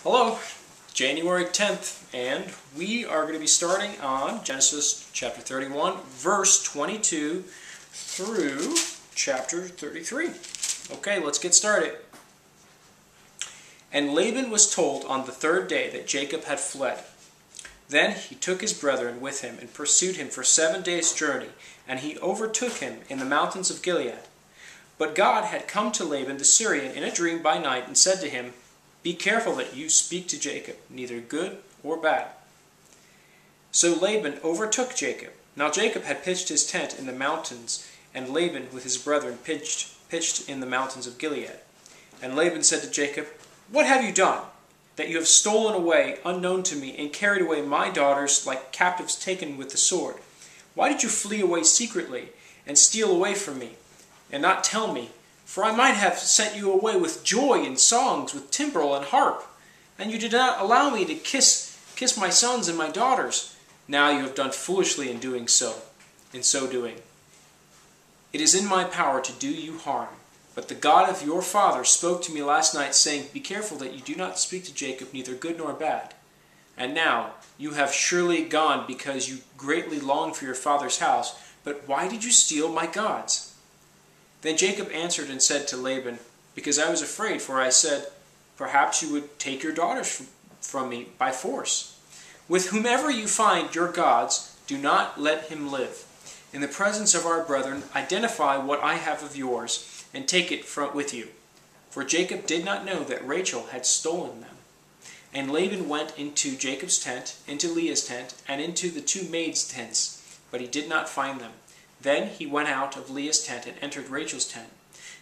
Hello, January 10th, and we are going to be starting on Genesis chapter 31, verse 22 through chapter 33. Okay, let's get started. And Laban was told on the third day that Jacob had fled. Then he took his brethren with him and pursued him for 7 days' journey, and he overtook him in the mountains of Gilead. But God had come to Laban the Syrian in a dream by night and said to him, "Be careful that you speak to Jacob, neither good or bad." So Laban overtook Jacob. Now Jacob had pitched his tent in the mountains, and Laban with his brethren pitched in the mountains of Gilead. And Laban said to Jacob, "What have you done, that you have stolen away unknown to me, and carried away my daughters like captives taken with the sword? Why did you flee away secretly, and steal away from me, and not tell me? For I might have sent you away with joy and songs, with timbrel and harp. And you did not allow me to kiss my sons and my daughters. Now you have done foolishly in doing so, in so doing. It is in my power to do you harm. But the God of your father spoke to me last night, saying, Be careful that you do not speak to Jacob, neither good nor bad. And now you have surely gone because you greatly long for your father's house. But why did you steal my gods?" Then Jacob answered and said to Laban, "Because I was afraid, for I said, Perhaps you would take your daughters from me by force. With whomever you find your gods, do not let him live. In the presence of our brethren, identify what I have of yours, and take it with you." For Jacob did not know that Rachel had stolen them. And Laban went into Jacob's tent, into Leah's tent, and into the two maids' tents, but he did not find them. Then he went out of Leah's tent and entered Rachel's tent.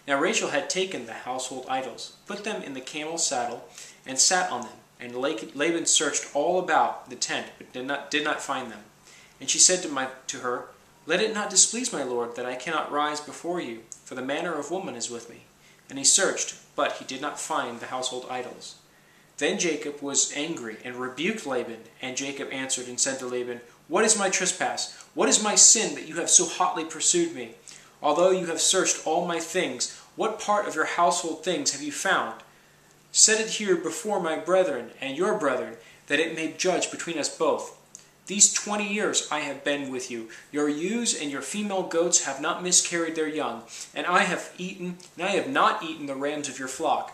Now Rachel had taken the household idols, put them in the camel's saddle, and sat on them. And Laban searched all about the tent, but did not find them. And she said to her, "Let it not displease my lord, that I cannot rise before you, for the manner of woman is with me." And he searched, but he did not find the household idols. Then Jacob was angry and rebuked Laban. And Jacob answered and said to Laban, "What is my trespass? What is my sin that you have so hotly pursued me? Although you have searched all my things, what part of your household things have you found? Set it here before my brethren and your brethren, that it may judge between us both. These 20 years I have been with you. Your ewes and your female goats have not miscarried their young, and I have not eaten the rams of your flock.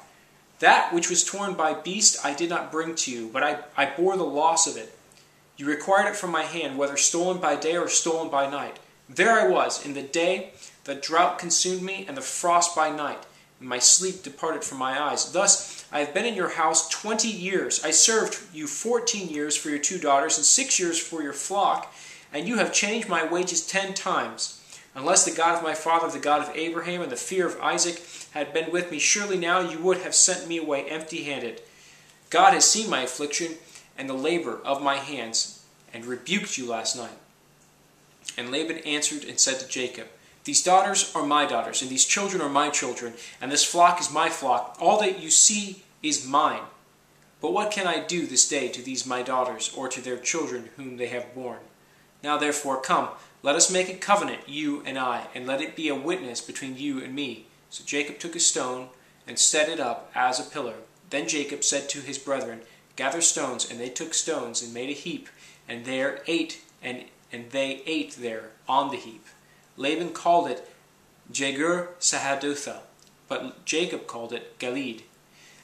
That which was torn by beast I did not bring to you, but I bore the loss of it. You required it from my hand, whether stolen by day or stolen by night. There I was. In the day the drought consumed me, and the frost by night, and my sleep departed from my eyes. Thus I have been in your house 20 years. I served you 14 years for your 2 daughters, and 6 years for your flock, and you have changed my wages 10 times. Unless the God of my father, the God of Abraham, and the fear of Isaac had been with me, surely now you would have sent me away empty-handed. God has seen my affliction and the labor of my hands, and rebuked you last night." And Laban answered and said to Jacob, "These daughters are my daughters, and these children are my children, and this flock is my flock. All that you see is mine. But what can I do this day to these my daughters, or to their children whom they have borne? Now therefore come, let us make a covenant, you and I, and let it be a witness between you and me." So Jacob took a stone and set it up as a pillar. Then Jacob said to his brethren, "Gather stones," and they took stones and made a heap, and they ate there on the heap. Laban called it Jegar-sahadutha, but Jacob called it Gilead.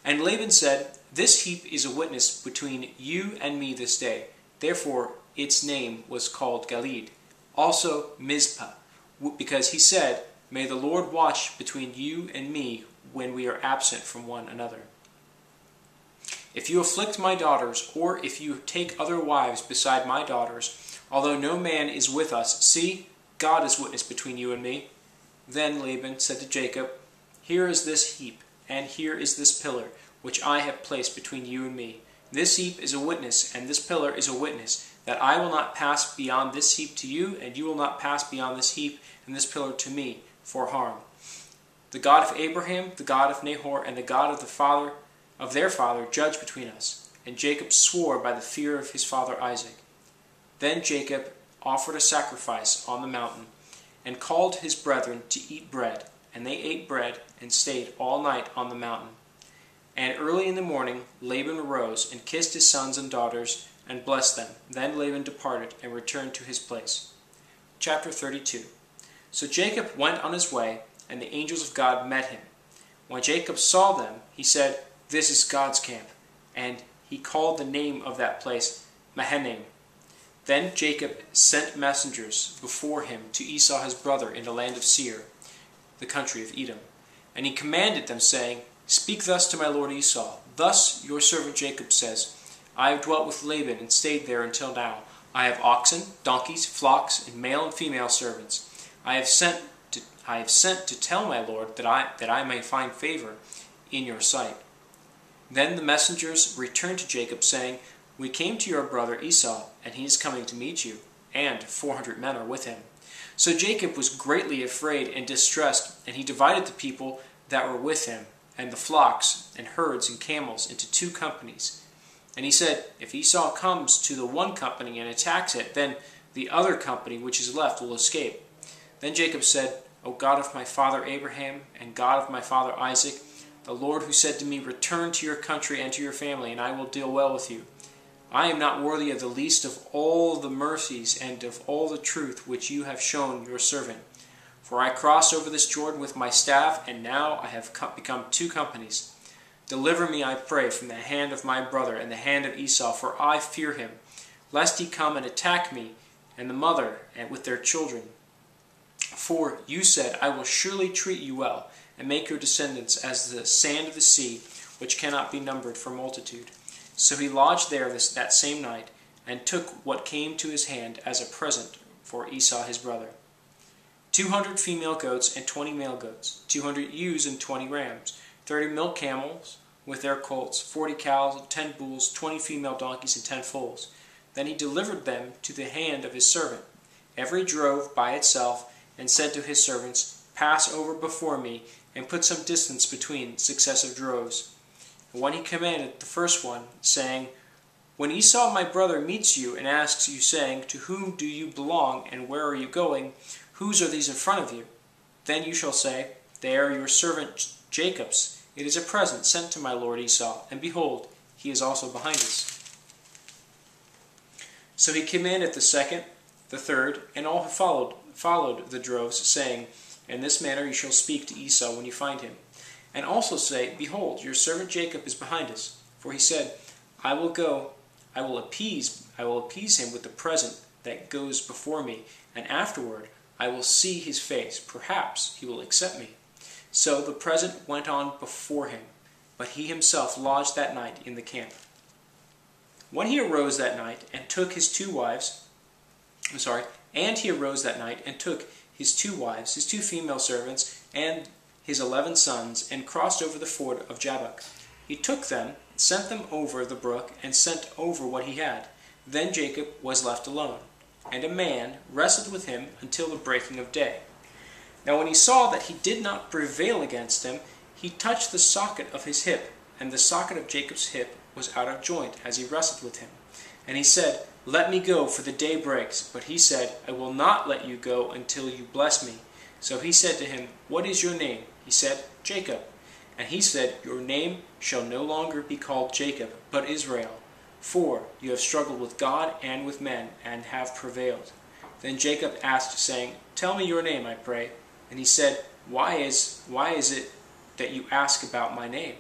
And Laban said, "This heap is a witness between you and me this day." Therefore its name was called Gilead. Also Mizpah, because he said, "May the Lord watch between you and me when we are absent from one another. If you afflict my daughters, or if you take other wives beside my daughters, although no man is with us, see, God is witness between you and me." Then Laban said to Jacob, "Here is this heap, and here is this pillar, which I have placed between you and me. This heap is a witness, and this pillar is a witness, that I will not pass beyond this heap to you, and you will not pass beyond this heap and this pillar to me, for harm. The God of Abraham, the God of Nahor, and the God of their father judge between us." And Jacob swore by the fear of his father Isaac. Then Jacob offered a sacrifice on the mountain, and called his brethren to eat bread. And they ate bread, and stayed all night on the mountain. And early in the morning Laban arose and kissed his sons and daughters and blessed them. Then Laban departed and returned to his place. Chapter 32. So Jacob went on his way, and the angels of God met him. When Jacob saw them, he said, "This is God's camp." And he called the name of that place Mahanaim. Then Jacob sent messengers before him to Esau his brother in the land of Seir, the country of Edom. And he commanded them, saying, "Speak thus to my lord Esau. Thus your servant Jacob says, I have dwelt with Laban and stayed there until now. I have oxen, donkeys, flocks, and male and female servants. I have sent to tell my lord that I may find favor in your sight." Then the messengers returned to Jacob, saying, "We came to your brother Esau, and he is coming to meet you, and 400 men are with him." So Jacob was greatly afraid and distressed, and he divided the people that were with him, and the flocks and herds and camels, into 2 companies. And he said, "If Esau comes to the one company and attacks it, then the other company which is left will escape." Then Jacob said, "O God of my father Abraham, and God of my father Isaac, the Lord who said to me, 'Return to your country and to your family, and I will deal well with you,' I am not worthy of the least of all the mercies and of all the truth which you have shown your servant. For I crossed over this Jordan with my staff, and now I have become 2 companies. Deliver me, I pray, from the hand of my brother and the hand of Esau, for I fear him, lest he come and attack me and the mother and with their children. For you said, I will surely treat you well, and make your descendants as the sand of the sea, which cannot be numbered for multitude." So he lodged there that same night, and took what came to his hand as a present for Esau his brother: 200 female goats and 20 male goats, 200 ewes and 20 rams, 30 milk camels with their colts, 40 cows, 10 bulls, 20 female donkeys, and 10 foals. Then he delivered them to the hand of his servant, every drove by itself, and said to his servants, "Pass over before me, and put some distance between successive droves." And when he commanded the first one, saying, "When Esau my brother meets you and asks you, saying, 'To whom do you belong, and where are you going? Whose are these in front of you?' Then you shall say, 'They are your servant Jacob's. It is a present sent to my lord Esau, and behold, he is also behind us.'" So he commanded the second, the third, and all who followed the droves, saying, "In this manner you shall speak to Esau when you find him. And also say, 'Behold, your servant Jacob is behind us.' For he said, I will appease him with the present that goes before me, and afterward I will see his face. Perhaps he will accept me." So the present went on before him, but he himself lodged that night in the camp. When he arose that night and took his 2 wives, his 2 wives, his 2 female servants, and his 11 sons, and crossed over the ford of Jabbok. He took them, sent them over the brook, and sent over what he had. Then Jacob was left alone, and a man wrestled with him until the breaking of day. Now when he saw that he did not prevail against him, he touched the socket of his hip, and the socket of Jacob's hip was out of joint as he wrestled with him. And he said, "Let me go, for the day breaks." But he said, "I will not let you go until you bless me." So he said to him, "What is your name?" He said, "Jacob." And he said, "Your name shall no longer be called Jacob, but Israel, for you have struggled with God and with men, and have prevailed." Then Jacob asked, saying, "Tell me your name, I pray." And he said, Why is it that you ask about my name?"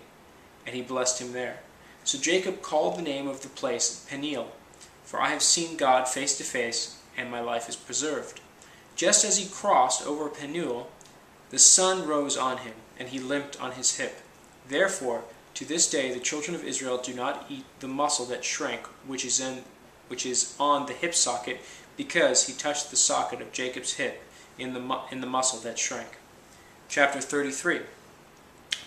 And he blessed him there. So Jacob called the name of the place Peniel, for I have seen God face to face, and my life is preserved. Just as he crossed over Peniel, the sun rose on him, and he limped on his hip. Therefore, to this day the children of Israel do not eat the muscle that shrank, which is on the hip socket, because he touched the socket of Jacob's hip in the muscle that shrank. Chapter 33.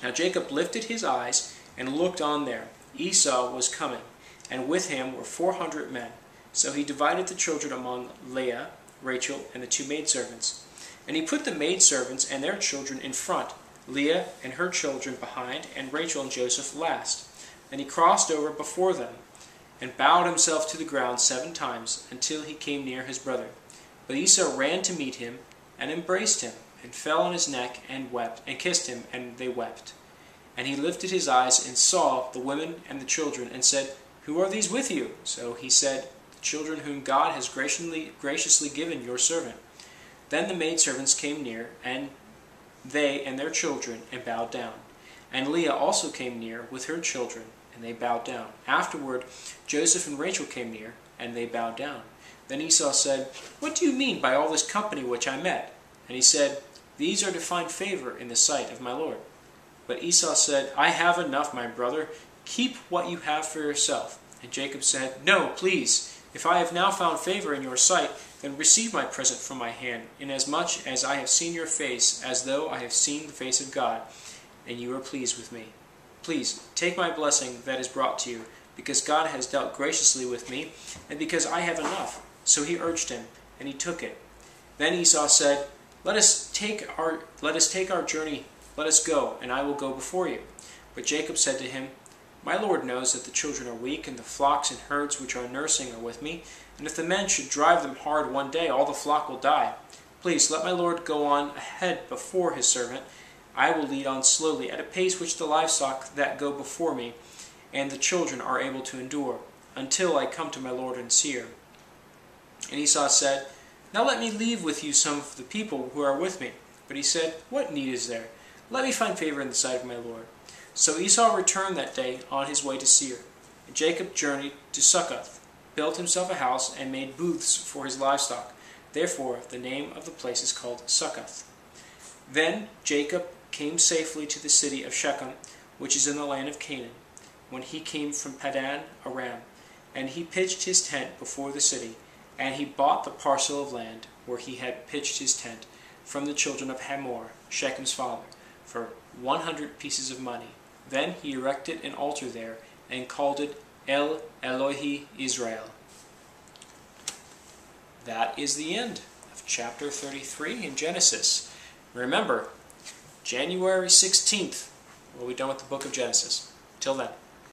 Now Jacob lifted his eyes and looked on there. Esau was coming, and with him were 400 men. So he divided the children among Leah, Rachel, and the 2 maidservants. And he put the maidservants and their children in front, Leah and her children behind, and Rachel and Joseph last. And he crossed over before them, and bowed himself to the ground 7 times, until he came near his brother. But Esau ran to meet him, and embraced him, and fell on his neck, and wept, and kissed him, and they wept. And he lifted his eyes and saw the women and the children, and said, Who are these with you? So he said, The children whom God has graciously given your servant. Then the maidservants came near, and they and their children, and bowed down. And Leah also came near with her children, and they bowed down. Afterward Joseph and Rachel came near, and they bowed down. Then Esau said, What do you mean by all this company which I met? And he said, These are to find favor in the sight of my Lord. But Esau said, I have enough, my brother. Keep what you have for yourself. And Jacob said, No, please. If I have now found favor in your sight, then receive my present from my hand, inasmuch as I have seen your face, as though I have seen the face of God, and you are pleased with me. Please, take my blessing that is brought to you, because God has dealt graciously with me, and because I have enough. So he urged him, and he took it. Then Esau said, Let us take our journey. Let us go, and I will go before you. But Jacob said to him, My Lord knows that the children are weak, and the flocks and herds which are nursing are with me. And if the men should drive them hard one day, all the flock will die. Please let my Lord go on ahead before his servant. I will lead on slowly, at a pace which the livestock that go before me and the children are able to endure, until I come to my Lord in Seir. And Esau said, Now let me leave with you some of the people who are with me. But he said, What need is there? Let me find favor in the sight of my Lord. So Esau returned that day on his way to Seir. And Jacob journeyed to Succoth, built himself a house, and made booths for his livestock. Therefore the name of the place is called Succoth. Then Jacob came safely to the city of Shechem, which is in the land of Canaan, when he came from Padan Aram. And he pitched his tent before the city, and he bought the parcel of land where he had pitched his tent from the children of Hamor, Shechem's father, for 100 pieces of money. Then he erected an altar there, and called it El Elohi Israel. That is the end of chapter 33 in Genesis. Remember, January 16th, we'll be done with the book of Genesis. Till then.